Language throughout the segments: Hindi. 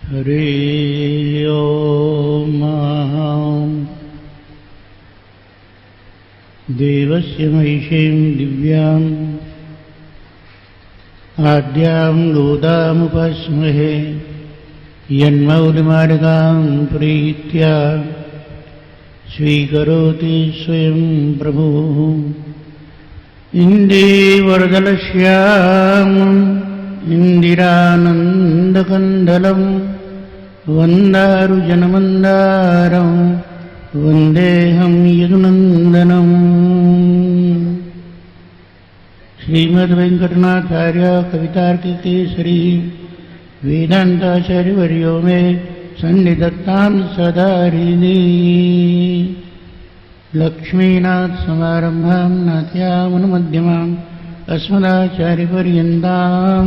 हरे ओम। देवस्य महिषीं दिव्यां आद्यां गोदामुपास्महे यन्मौलिमार्गां प्रीत्या स्वीकरोति स्वयं प्रभुः। इन्दीवरदलश्यामम् इन्दिरानन्दकन्दलं वन्दारुजनमन्दारं वन्देऽहं यदुनन्दनम्। श्रीमद्वेङ्कटनाथार्य कवितार्किकेसरी वेदान्ताचार्यवर्यो मे सन्निधत्तां सदा हृदि। लक्ष्मीनाथसमारम्भां नाथयामुनमध्यमाम् अस्मदाचार्यपर्यन्तां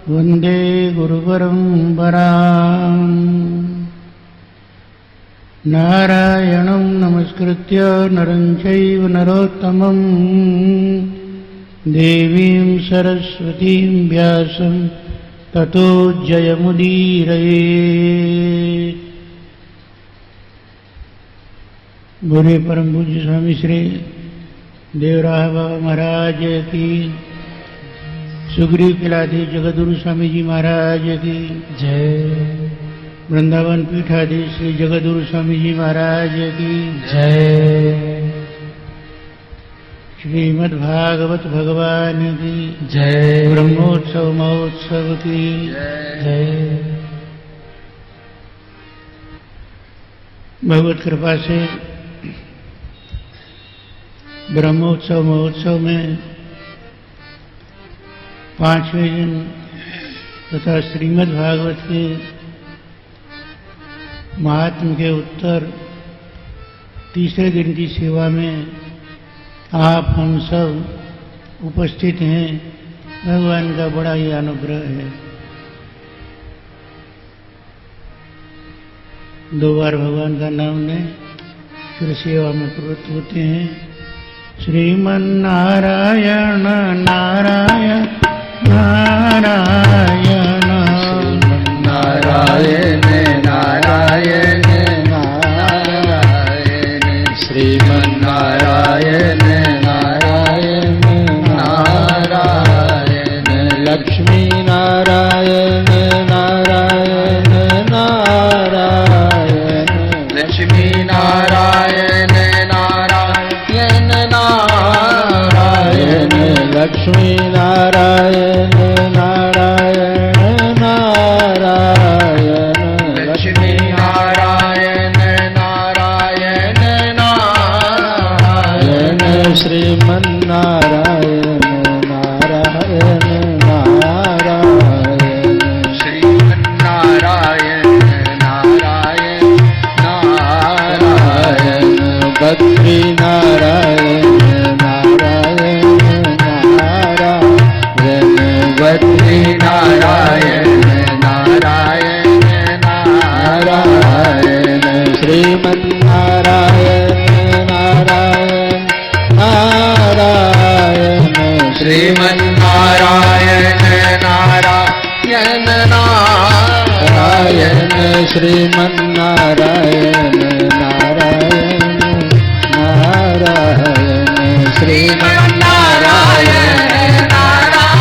वन्दे गुरुपरम्पराम्। नारायणं नमस्कृत्य नरं चैव नरोत्तमं देवीं सरस्वतीं व्यासं ततो जयमुदीरयेत्। बोले परम पूज्य स्वामी श्री देवराय बाबा महाराज की, सुग्रीव किलाधि जगद्गुरु स्वामी जी महाराज की जय। वृंदावन पीठाधीश श्री जगद्गुरु स्वामी जी महाराज की जय। श्रीमद्भागवत भगवान की जय। ब्रह्मोत्सव महोत्सव की जय। भगवत कृपा से ब्रह्मोत्सव महोत्सव में 5वें दिन तथा श्रीमद् भागवत के महात्म के उत्तर तीसरे दिन की सेवा में आप हम सब उपस्थित हैं। भगवान का बड़ा ही अनुग्रह है। 2 बार भगवान का नाम लें, फिर सेवा में प्रवृत्त होते हैं। श्रीमन्नारायण नारायण नारायण नारायण नारायण नारायण श्रीमन्नारायण नारायण नारायण लक्ष्मी नारायण नारायण नारायण लक्ष्मी नारायण नारायण नारायण लक्ष्मी नारायण नारायण नारायण लक्ष्मी नारायण नारायण नारायण श्रीमन्नारायण नारायण नारायण श्रीमन्नारायण नारायण नारायण बद्री नारायण नारायण नारायण बद्री नारायण नारायण नारायण श्रीमन्नारायण नारायण नारायण श्रीमन्नारायण नारायण नारायण श्रीमन्नारायण नारायण नारायण श्रीमन्नारायण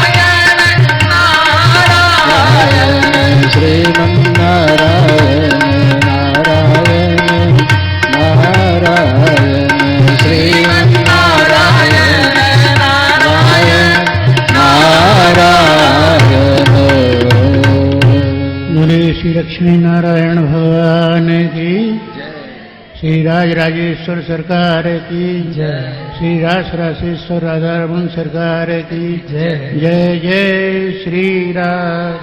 नारायण नारायण श्रीमन्नारायण नारायण नारायण श्रीमन्नारायण नारायण नारायण। बोले श्री लक्ष्मी नारायण भगवान की, श्री राज राजेश्वर सरकार की जय। श्री रास रासेश्वर राधारमण सरकार की जय। जय जय श्री राज।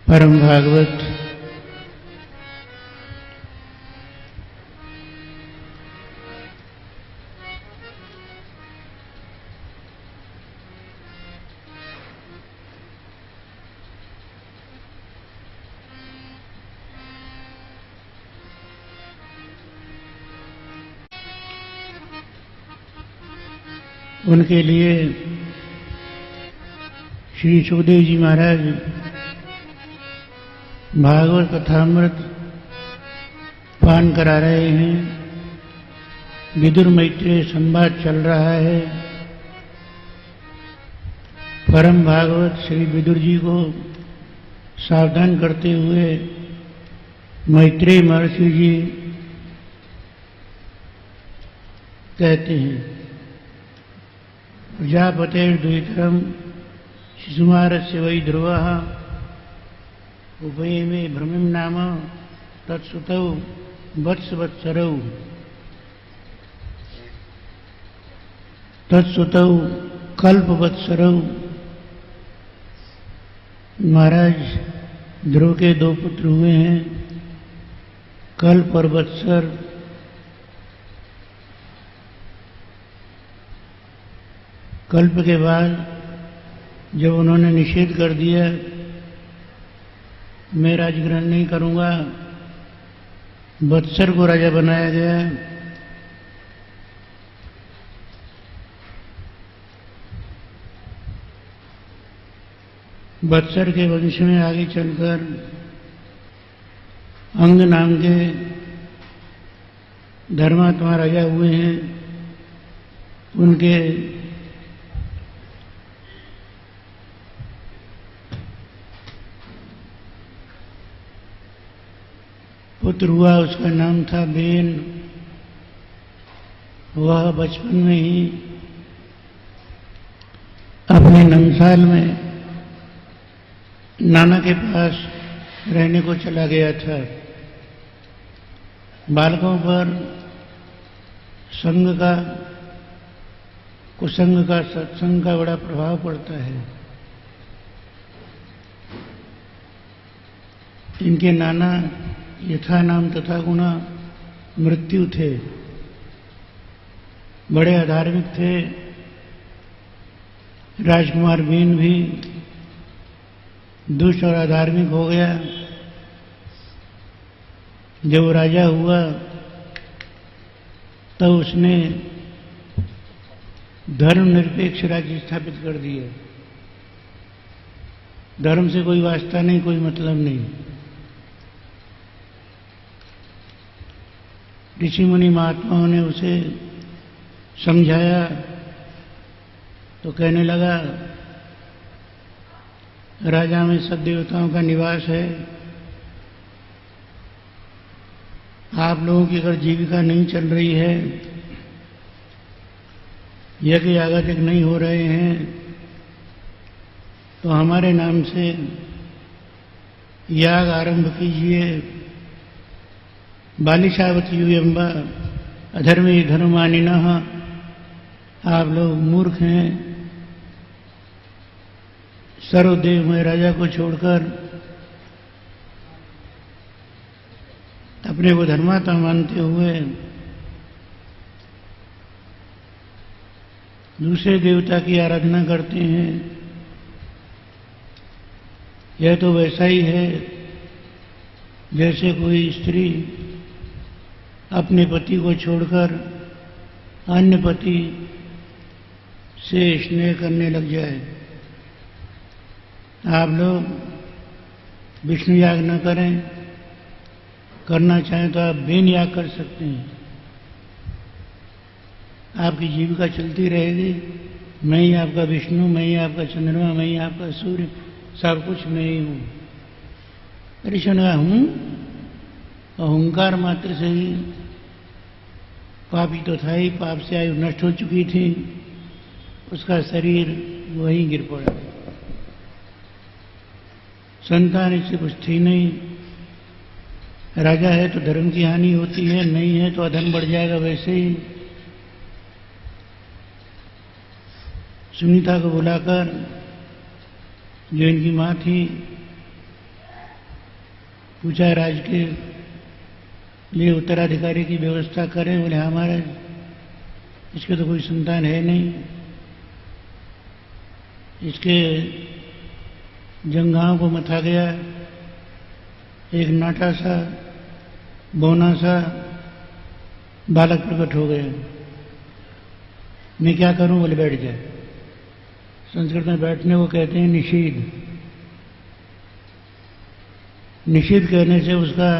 परम भागवत उनके लिए श्री सुखदेव जी महाराज भागवत कथामृत पान करा रहे हैं। विदुर मैत्रेय संवाद चल रहा है। परम भागवत श्री विदुर जी को सावधान करते हुए मैत्रेय महर्षि जी कहते हैं, प्रजापतेर्द्वितरम शिशुमारस्य वै ध्रुवः उभये में भ्रमिं नाम तत्सुतौ वत्सवत्सरौ तत्सुतौ कल्पवत्सरौ। महाराज ध्रुव के दो पुत्र हुए हैं, कल्प और वत्सर। कल्प के बाद जब उन्होंने निषेध कर दिया, मैं राज्य ग्रहण नहीं करूंगा, वत्सर को राजा बनाया गया। वत्सर के वंश में आगे चलकर अंग नाम के धर्मात्मा राजा हुए हैं। उनके पुत्र हुआ, उसका नाम था बेन। वह बचपन में ही अपने नंसाल में नाना के पास रहने को चला गया था। बालकों पर संग का, कुसंग का, सत्संग का बड़ा प्रभाव पड़ता है। इनके नाना यथा नाम तथा गुणा मृत्यु थे, बड़े अधार्मिक थे। राजकुमार बीन भी दुष्ट और अधार्मिक हो गया। जब वो राजा हुआ तब उसने धर्मनिरपेक्ष राज्य स्थापित कर दिया। धर्म से कोई वास्ता नहीं, कोई मतलब नहीं। ऋषि मुनि महात्माओं ने उसे समझाया तो कहने लगा, राजा में सब देवताओं का निवास है। आप लोगों की अगर जीविका नहीं चल रही है, यज्ञ यागादिक नहीं हो रहे हैं, तो हमारे नाम से याग आरंभ कीजिए। बालिशावती अम्बा अधर्मी धर्मानिनः, आप लोग मूर्ख हैं। सर्वदेव में राजा को छोड़कर अपने को धर्मात्मा मानते हुए दूसरे देवता की आराधना करते हैं। यह तो वैसा ही है जैसे कोई स्त्री अपने पति को छोड़कर अन्य पति से स्नेह करने लग जाए। आप लोग विष्णु याग न करें, करना चाहें तो आप बेन याग कर सकते हैं। आपकी जीविका चलती रहेगी। मैं ही आपका विष्णु, मैं ही आपका चंद्रमा, मैं ही आपका सूर्य, सब कुछ मैं ही हूं। ऋषि हूं, अहंकार मात्र से ही पापी तो था ही, पाप से आयु नष्ट हो चुकी थी, उसका शरीर वहीं गिर पड़ा। संतान इससे कुछ थी नहीं। राजा है तो धर्म की हानि होती है, नहीं है तो अधर्म बढ़ जाएगा। वैसे ही सुनीता को बुलाकर, जो इनकी मां थी, पूछा राज के लिए उत्तराधिकारी की व्यवस्था करें। बोले हमारे इसके तो कोई संतान है नहीं। इसके जंघाओं को मथा गया, एक नाटा सा बौना सा बालक प्रकट हो गया। मैं क्या करूं? बोले बैठ जाए। संस्कृत में बैठने को कहते हैं निषीद। निषीद कहने से उसका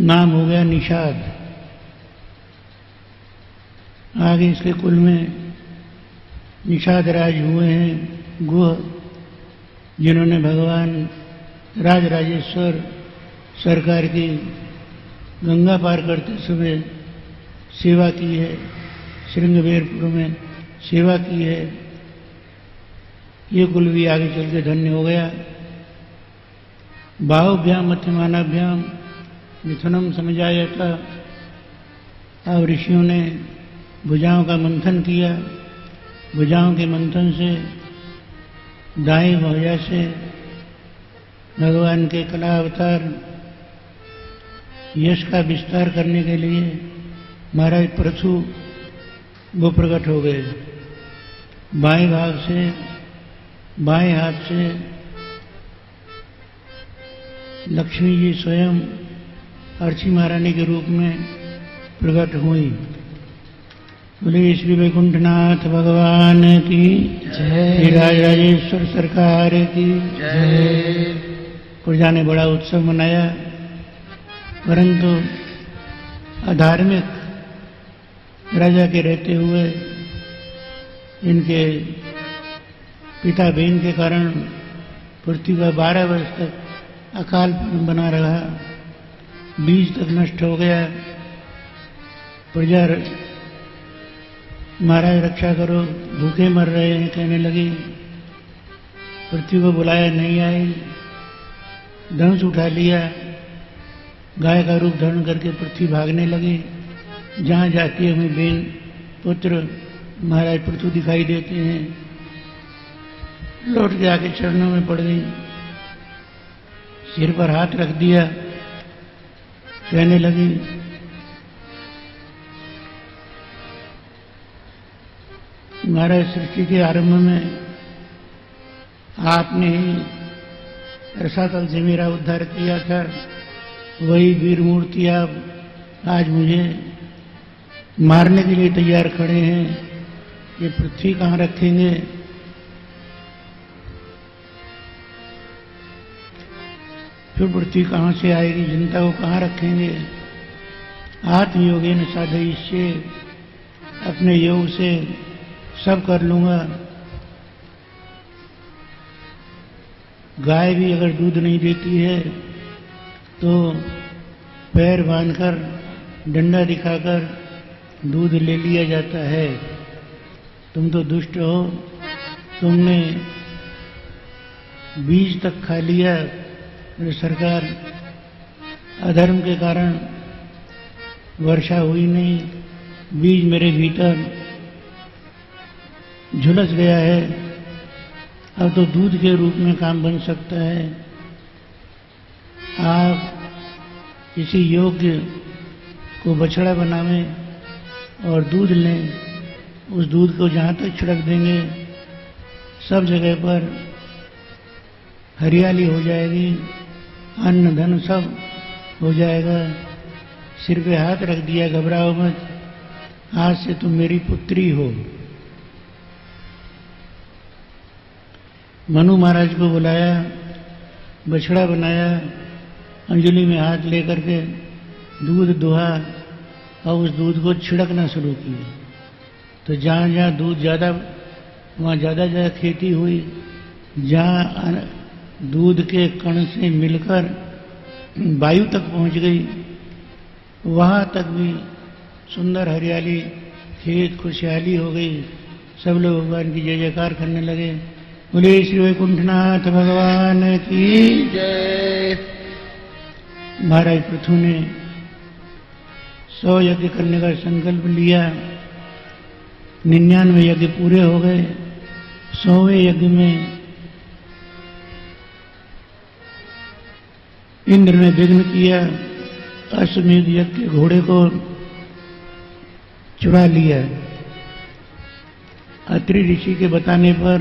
नाम हो गया निषाद। आगे इसके कुल में निषाद राज हुए हैं गुह, जिन्होंने भगवान राजराजेश्वर सरकार की गंगा पार करते समय सेवा की है, श्रृंगवेरपुर में सेवा की है। ये कुल भी आगे चल के धन्य हो गया। बाहुभ्याम मध्यमानाभ्याम मिथुनम समझायता। अब ऋषियों ने भुजाओं का मंथन किया। भुजाओं के मंथन से दाएं भुजा से भगवान के कला अवतार यश का विस्तार करने के लिए महाराज पृथु वो प्रकट हो गए। बाएं भाग से, बाएं हाथ से लक्ष्मी जी स्वयं अर्ची महारानी के रूप में प्रकट हुई। बोले श्री वैकुंठनाथ भगवान की जय, श्री राजराजेश्वर सरकार की जय। प्रजा ने बड़ा उत्सव मनाया, परंतु अधार्मिक राजा के रहते हुए इनके पिता बहन के कारण पृथ्वी पर 12 वर्ष तक अकाल बना रहा। बीज तक नष्ट हो गया। प्रजा महाराज रक्षा करो, भूखे मर रहे हैं कहने लगी। पृथ्वी को बुलाया, नहीं आई। धनुष उठा लिया, गाय का रूप धारण करके पृथ्वी भागने लगी। जहां जाती है हमें बेन पुत्र महाराज पृथ्वी दिखाई देते हैं। लौट के आके चरणों में पड़ गई, सिर पर हाथ रख दिया, कहने लगी महाराज सृष्टि के आरंभ में आपने ही रसातल से मेरा उद्धार किया था। वही वीर मूर्ति आप आज मुझे मारने के लिए तैयार खड़े हैं। ये पृथ्वी कहाँ रखेंगे? फिर पृथ्वी कहाँ से आएगी? जनता को कहाँ रखेंगे? आत्मयोगेन साधयिष्ये, अपने योग से सब कर लूंगा। गाय भी अगर दूध नहीं देती है तो पैर बांधकर डंडा दिखाकर दूध ले लिया जाता है। तुम तो दुष्ट हो, तुमने बीज तक खा लिया। मेरी सरकार, अधर्म के कारण वर्षा हुई नहीं, बीज मेरे भीतर झुलस गया है। अब तो दूध के रूप में काम बन सकता है। आप किसी योग्य को बछड़ा बनावें और दूध लें, उस दूध को जहाँ तक छिड़क देंगे सब जगह पर हरियाली हो जाएगी, अन्न धन सब हो जाएगा। सिर पे हाथ रख दिया, घबराओ मत, आज से तुम मेरी पुत्री हो। मनु महाराज को बुलाया, बछड़ा बनाया, अंजलि में हाथ लेकर के दूध दुहा और उस दूध को छिड़कना शुरू किया। तो जहाँ जहाँ दूध ज्यादा, वहाँ ज्यादा ज्यादा खेती हुई। जहाँ दूध के कण से मिलकर वायु तक पहुँच गई, वहाँ तक भी सुंदर हरियाली, खेत खुशहाली हो गई। सब लोग भगवान की जय जयकार करने लगे। बोले श्री वैकुंठनाथ भगवान की जय। महाराज पृथु ने 100 यज्ञ करने का संकल्प लिया। 99 यज्ञ पूरे हो गए। 100वें यज्ञ में इंद्र ने विघ्न किया। अश्वमेध यज्ञ के घोड़े को चुरा लिया। अत्रि ऋषि के बताने पर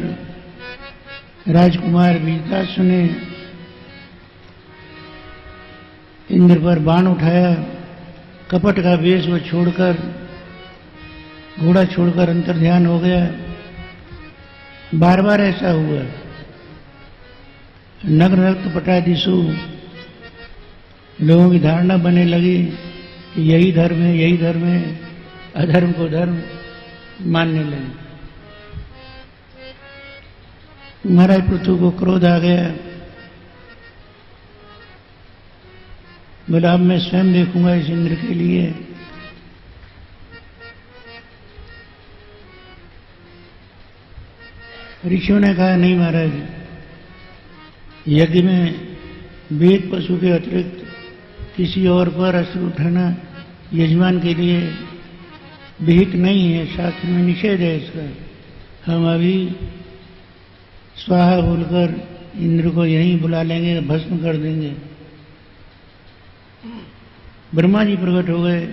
राजकुमार विजयदास ने इंद्र पर बाण उठाया। कपट का वेश वो छोड़कर घोड़ा छोड़कर अंतर ध्यान हो गया। बार बार ऐसा हुआ। नग्न रक्त पटादिशु लोगों की धारणा बनने लगी कि यही धर्म है, यही धर्म है, अधर्म को धर्म मानने लगे। महाराज पृथु को क्रोध आ गया। बोला अब मैं स्वयं देखूंगा इस इंद्र के लिए। ऋषियों ने कहा नहीं महाराज, यज्ञ में वेद पशु के अतिरिक्त किसी और पर अस्त्र उठाना यजमान के लिए विहित नहीं है, शास्त्र में निषेध है इसका। हम अभी स्वाहा बोलकर इंद्र को यहीं बुला लेंगे, भस्म कर देंगे। ब्रह्मा जी प्रकट हो गए।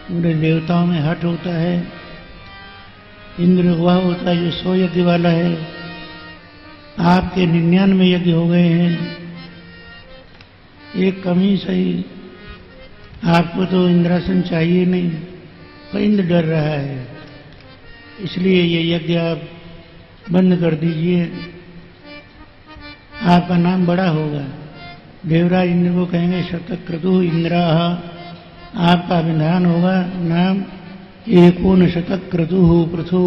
पूरे देवताओं में हट होता है। इंद्र वह होता है जो 100 यज्ञ वाला है। आपके 99 यज्ञ हो गए हैं, एक कमी सही। आपको तो इंद्रासन चाहिए नहीं, पर इंद्र डर रहा है, इसलिए ये यज्ञ आप बंद कर दीजिए। आपका नाम बड़ा होगा। देवराज इंद्र को कहेंगे शतक्रतु इंद्रा, आपका विधान होगा नाम एकोन शतक्रतु पृथु।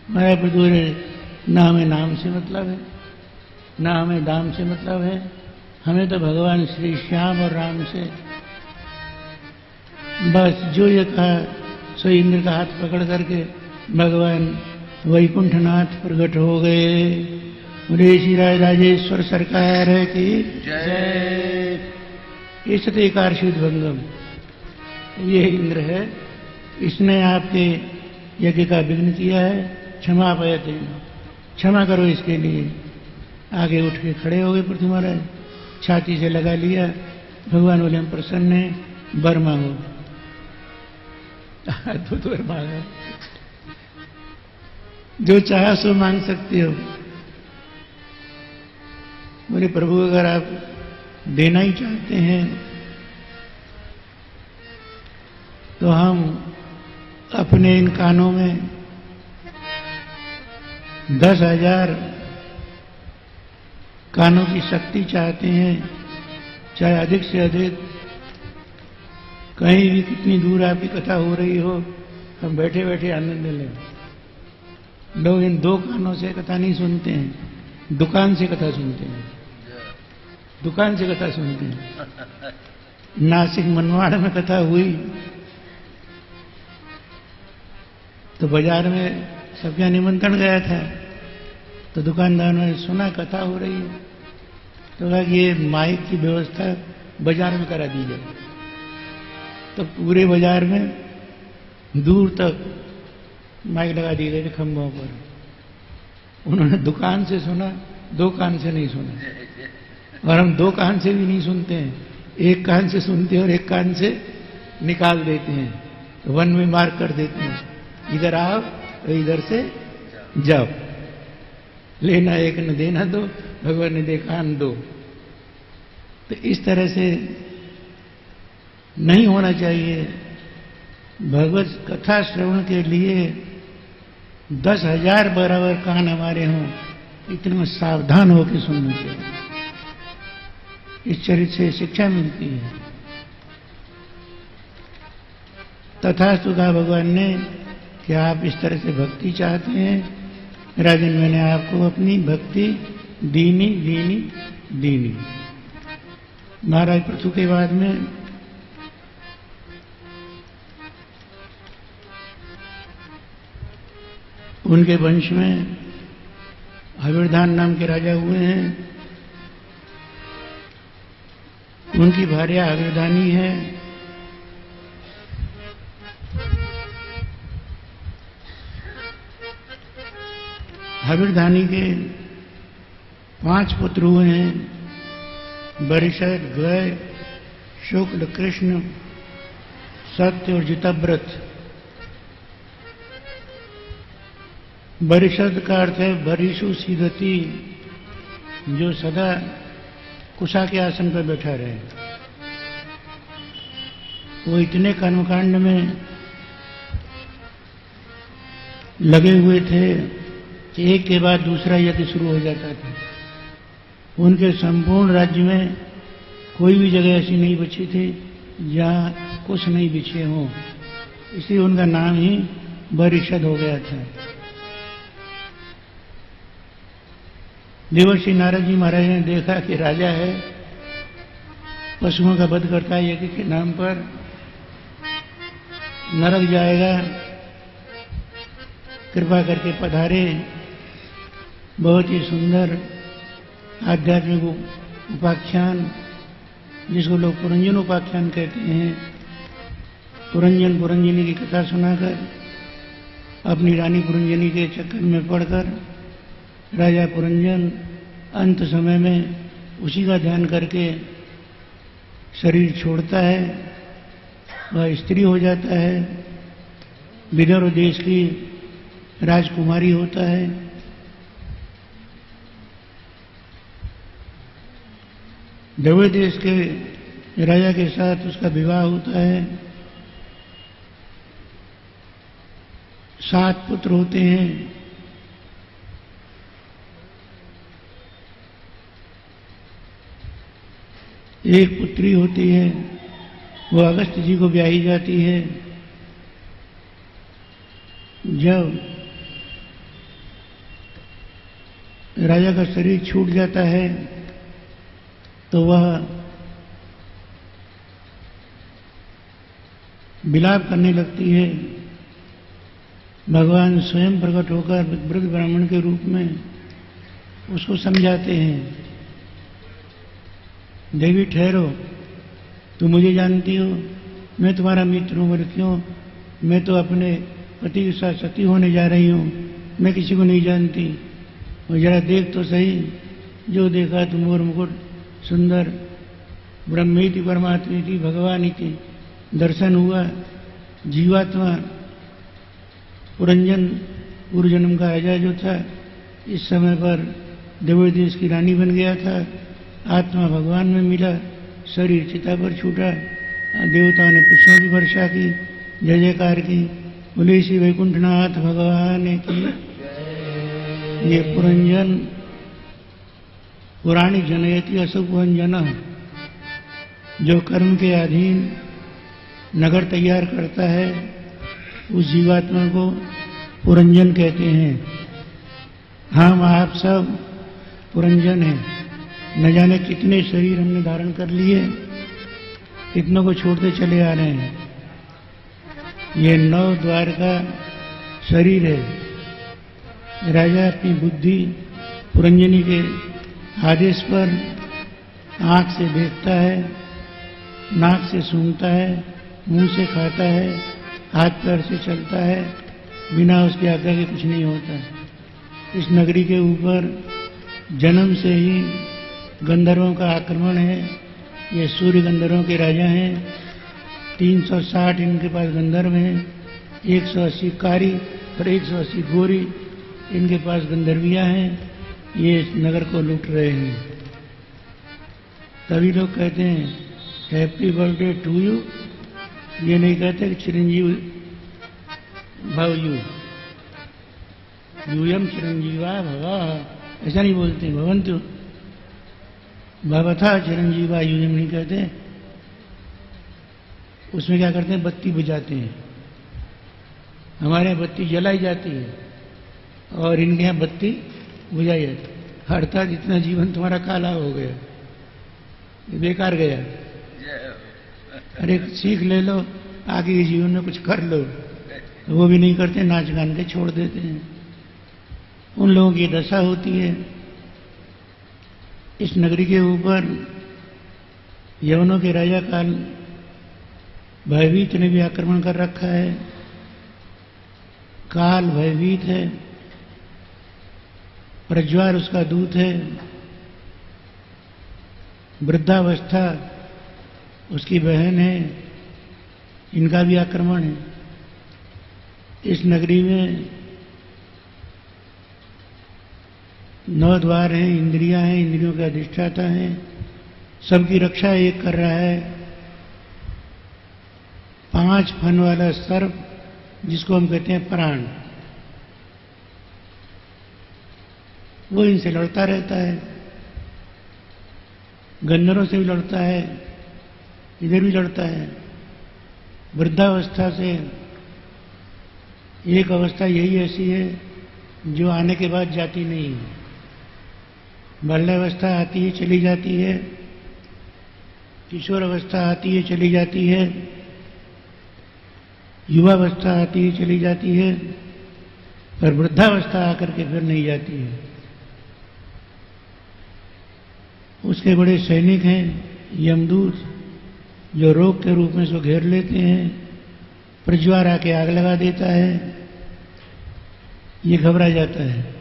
हमारे पृथु ना हमें नाम से मतलब है, ना हमें दाम से मतलब है, हमें तो भगवान श्री श्याम और राम से। बस जो ये कहा सो इंद्र का हाथ पकड़ करके भगवान वैकुंठनाथ प्रकट हो गए। बोले श्री राजेश्वर सरकार है कि जय। इस एकादशी भंगम ये इंद्र है, इसने आपके यज्ञ का विघ्न किया है, क्षमा पायते, क्षमा करो इसके लिए। आगे उठ के खड़े हो गए पृथ्वी महाराज, छाती से लगा लिया। भगवान बोले हम प्रसन्न हैं, वर मांगो। अद्भुत वर मांगा, जो चाहे सो मांग सकते हो। बोले प्रभु अगर आप देना ही चाहते हैं तो हम अपने इन कानों में 10,000 कानों की शक्ति चाहते हैं, चाहे अधिक से अधिक। कहीं भी कितनी दूर आपकी कथा हो रही हो, हम बैठे बैठे आनंद लें। लोग इन 2 कानों से कथा नहीं सुनते हैं, दुकान से कथा सुनते हैं, दुकान से कथा सुनते हैं। नासिक मनवाड़ में कथा हुई तो बाजार में सबके निमंत्रण गया था, तो दुकानदार ने सुना कथा हो रही है, तो कहा कि ये माइक की व्यवस्था बाजार में करा दी जाए। तो पूरे बाजार में दूर तक माइक लगा दिए गए थे खंभों पर। उन्होंने दुकान से सुना, 2 कान से नहीं सुना। और हम 2 कान से भी नहीं सुनते हैं, 1 कान से सुनते हैं और 1 कान से निकाल देते हैं, तो 1 में मार्क कर देते हैं, इधर आओ तो इधर से जाओ। लेना एक न देना दो, भगवान ने देखा न दो। तो इस तरह से नहीं होना चाहिए। भगवत कथा श्रवण के लिए 10,000 बराबर कान हमारे हों, इतने सावधान होकर सुनना चाहिए। इस चरित्र से शिक्षा मिलती है। तथास्तु कहा भगवान ने कि आप इस तरह से भक्ति चाहते हैं, राजन मैंने आपको अपनी भक्ति दीनी दीनी दीनी। महाराज पृथु के बाद में उनके वंश में हविर्धान नाम के राजा हुए हैं। उनकी भार्या हविर्धानी है। हविर्धानी के 5 पुत्र हुए हैं, बरिशद, द्वय, शुक्ल, कृष्ण, सत्य और जितव्रत। बरिशद का अर्थ है बरिशु सीदती, जो सदा कुशा के आसन पर बैठा रहे। वो इतने कर्मकांड में लगे हुए थे कि एक के बाद दूसरा यज्ञ शुरू हो जाता था। उनके संपूर्ण राज्य में कोई भी जगह ऐसी नहीं बची थी जहां कुछ नहीं बिछे हों, इसलिए उनका नाम ही बरिषद हो गया था। देवर्षि नारद जी महाराज ने देखा कि राजा है, पशुओं का वध करता है यज्ञ के नाम पर, नरक जाएगा, कृपा करके पधारे। बहुत ही सुंदर आध्यात्मिक उपाख्यान, जिसको लोग पुरंजन उपाख्यान कहते हैं, पुरंजन पुरंजनी की कथा सुनाकर, अपनी रानी पुरंजनी के चक्कर में पड़कर राजा पुरंजन अंत समय में उसी का ध्यान करके शरीर छोड़ता है, वह स्त्री हो जाता है, विदर्भ देश की राजकुमारी होता है। देवल देश के राजा के साथ उसका विवाह होता है। 7 पुत्र होते हैं। एक पुत्री होती है, वो अगस्त जी को ब्याही जाती है। जब राजा का शरीर छूट जाता है तो वह विलाप करने लगती है। भगवान स्वयं प्रकट होकर वृद्ध ब्राह्मण के रूप में उसको समझाते हैं, देवी ठहरो, तुम मुझे जानती हो, मैं तुम्हारा मित्र हूं, बोले क्यों? मैं तो अपने पति के साथ सती होने जा रही हूं, मैं किसी को नहीं जानती। और जरा देख तो सही, जो देखा तुम मोर मुकुट सुंदर ब्रह्मेति परमात्मेति भगवान इति दर्शन हुआ। जीवात्मा पुरंजन पूर्व जन्म का राजा जो था, इस समय पर देवल देश की रानी बन गया था। आत्मा भगवान में मिला, शरीर चिता पर छूटा। देवताओं ने पुष्पों की वर्षा की, जय जयकार की, बोले श्री वैकुंठनाथ भगवान की। ये पुरंजन पुराणी जनयति असुपुरंजन, जो कर्म के अधीन नगर तैयार करता है उस जीवात्मा को पुरंजन कहते हैं। हम आप सब पुरंजन हैं। न जाने कितने शरीर हमने धारण कर लिए, कितनों को छोड़ते चले आ रहे हैं। ये 9 द्वार का शरीर है। राजा अपनी बुद्धि पुरंजनी के आदेश पर आंख से देखता है, नाक से सूंघता है, मुंह से खाता है, हाथ पैर से चलता है, बिना उसकी आज्ञा के कुछ नहीं होता। इस नगरी के ऊपर जन्म से ही गंधर्वों का आक्रमण है। ये सूर्य गंधर्वों के राजा हैं। 360 इनके पास गंधर्व हैं, 180 कारी और 180 गोरी इनके पास गंधर्वियां हैं। ये इस नगर को लूट रहे हैं। तभी लोग कहते हैं हैप्पी बर्थडे टू यू, ये नहीं कहते कि चिरंजीव भव यूयम चिरंजीवा भवा, ऐसा नहीं बोलते। भवंतु भवथा चिरंजीवा यूयम नहीं कहते। उसमें क्या करते हैं, बत्ती बुझाते हैं। हमारे यहाँ बत्ती जलाई जाती है और इनके यहाँ बत्ती बुझाई जाती। अर्थात इतना जीवन तुम्हारा काला हो गया, बेकार गया। अरे सीख ले लो, आगे के जीवन में कुछ कर लो। तो वो भी नहीं करते, नाच गान के छोड़ देते हैं। उन लोगों की दशा होती है। इस नगरी के ऊपर यवनों के राजा काल भयभीत ने भी आक्रमण कर रखा है। काल भयभीत है, प्रज्वाल उसका दूत है, वृद्धावस्था उसकी बहन है। इनका भी आक्रमण है। इस नगरी में 9 द्वार हैं, इंद्रियां हैं, इंद्रियों का अधिष्ठाता है। सबकी रक्षा एक कर रहा है। 5 फन वाला सर्प, जिसको हम कहते हैं प्राण, वो इनसे लड़ता रहता है। गन्धर्वों से भी लड़ता है, इधर भी लड़ता है। वृद्धावस्था से एक अवस्था यही ऐसी है जो आने के बाद जाती नहीं है। बाल्यावस्था आती है, चली जाती है। किशोर अवस्था आती है, चली जाती है। युवावस्था आती है, चली जाती है। पर वृद्धावस्था आकर के फिर नहीं जाती है। उसके बड़े सैनिक हैं यमदूत, जो रोग के रूप में उसको घेर लेते हैं। प्रज्वार आके आग लगा देता है। ये घबरा जाता है।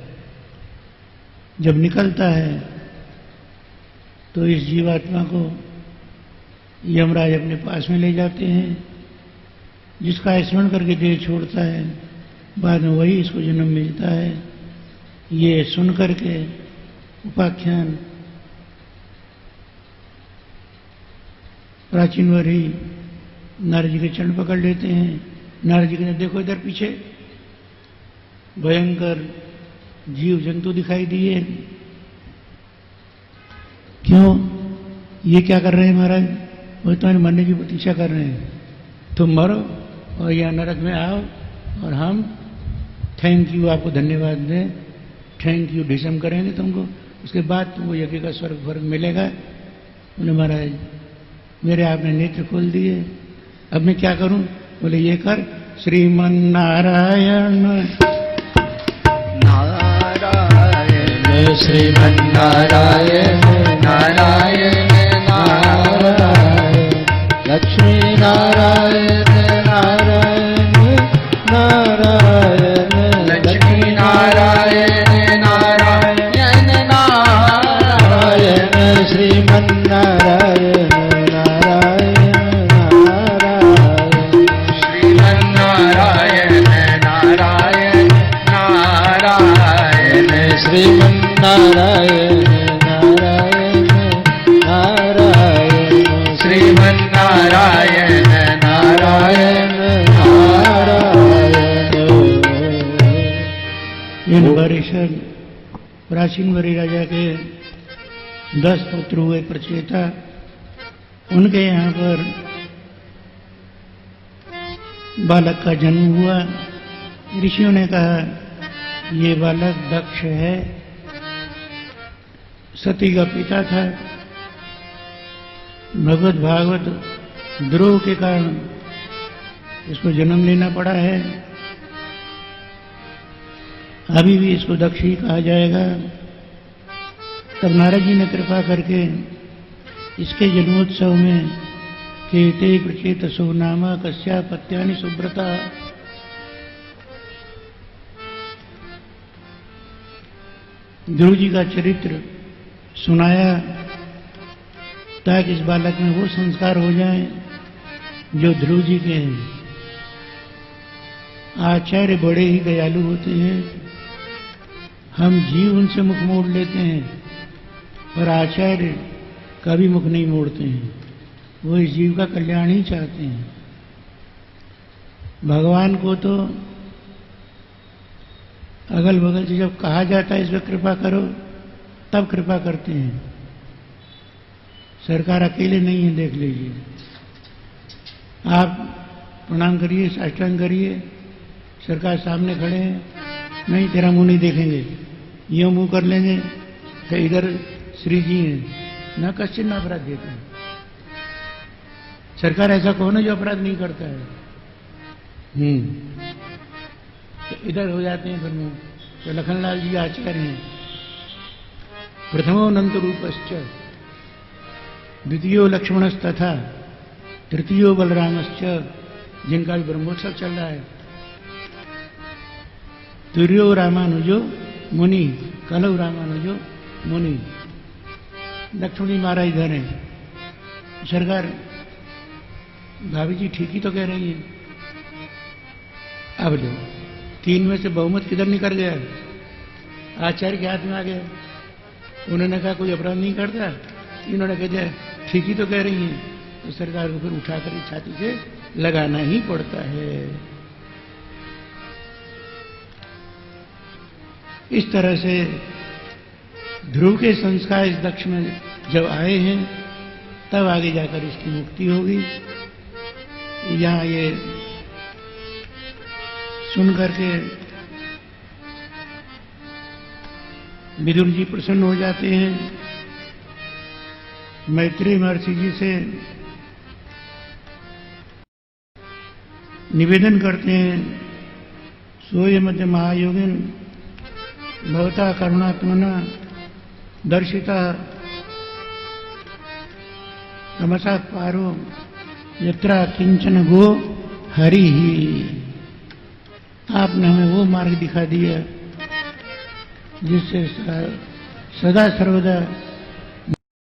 जब निकलता है तो इस जीवात्मा को यमराज अपने पास में ले जाते हैं, जिसका स्मरण करके देह छोड़ता है। बाद में वही इसको जन्म मिलता है। ये सुन करके उपाख्यान प्राचीन वरी नारद जी के चरण पकड़ लेते हैं। नारद जी कहते देखो इधर पीछे भयंकर जीव जंतु दिखाई दिए। क्यों? ये क्या कर रहे हैं महाराज? वो तुम्हारे मरने की प्रतीक्षा कर रहे हैं। तुम मरो और यहाँ नरक में आओ और हम थैंक यू, आपको धन्यवाद दें, थैंक यू ढिसम करेंगे तुमको। उसके बाद तुमको यज्ञ का स्वर्ग मिलेगा। बोले महाराज मेरे आपने नेत्र खोल दिए, अब मैं क्या करूं? बोले ये कर, श्रीमन नारायण नारायण श्रीमन नारायण नारायण नारायण लक्ष्मी नारायण नारायण नारायण लक्ष्मी नारायण नारायण नारायण श्रीमन नारायण श्रीमन्नारायण नारायण नारायण श्रीमन्नारायण नारायण नारायण। इन वरिष्ठ प्राचीन वरी राजा के 10 पुत्र हुए प्रचेता। उनके यहाँ पर बालक का जन्म हुआ। ऋषियों ने कहा ये बालक दक्ष है, सती का पिता था। भगवत भागवत द्रोह के कारण इसको जन्म लेना पड़ा है। अभी भी इसको दक्ष ही कहा जाएगा। तब नारद जी ने कृपा करके इसके जन्मोत्सव में कीर्ते प्रचेतसो नाम कस्या पत्यानि सुब्रता, ध्रुव जी का चरित्र सुनाया ताकि इस बालक में वो संस्कार हो जाएं जो ध्रुव जी के हैं। आचार्य बड़े ही दयालु होते हैं। हम जीव उनसे मुख मोड़ लेते हैं, पर आचार्य कभी मुख नहीं मोड़ते हैं। वो इस जीव का कल्याण ही चाहते हैं। भगवान को तो अगल बगल से जब कहा जाता है इस पर कृपा करो, तब कृपा करते हैं। सरकार अकेले नहीं है, देख लीजिए। आप प्रणाम करिए, साष्टांग करिए, सरकार सामने खड़े हैं, नहीं तेरा मुंह नहीं देखेंगे, यूं मुंह कर लेंगे तो इधर श्री जी हैं, न कश्चित न अपराध देते हैं। सरकार ऐसा कौन है जो अपराध नहीं करता है? तो इधर हो जाते हैं फिर मुंह। तो लखनलाल जी आचार्य हैं। प्रथमो नंद रूपश्च, द्वितीयो लक्ष्मणस्तथा, तृतीयो बलरामश्च, जिनका भी ब्रह्मोत्सव चल रहा है। तुर्यो रामानुजो मुनि, कलौ रामानुजो मुनि। लक्ष्मणी महाराज इधर हैं। सरकार भाभी जी ठीक ही तो कह रही हैं। अब लो 3 में से बहुमत किधर निकल गया? आचार्य के हाथ में आ गया। उन्होंने कहा कोई अपराध नहीं करता, इन्होंने कह दिया ठीक ही तो कह रही हैं। तो सरकार को फिर उठाकर छाती से लगाना ही पड़ता है। इस तरह से ध्रुव के संस्कार इस दक्ष में जब आए हैं तब आगे जाकर इसकी मुक्ति होगी। यहाँ ये सुन करके विदुर जी प्रसन्न हो जाते हैं, मैत्रेय महर्षि जी से निवेदन करते हैं, सोय मध्य महायोगिन भवता करुणात्मना दर्शिता तमसा पारो यत्रा किंचन गो हरि ही। आपने हमें वो मार्ग दिखा दिया जिससे सदा सर्वदा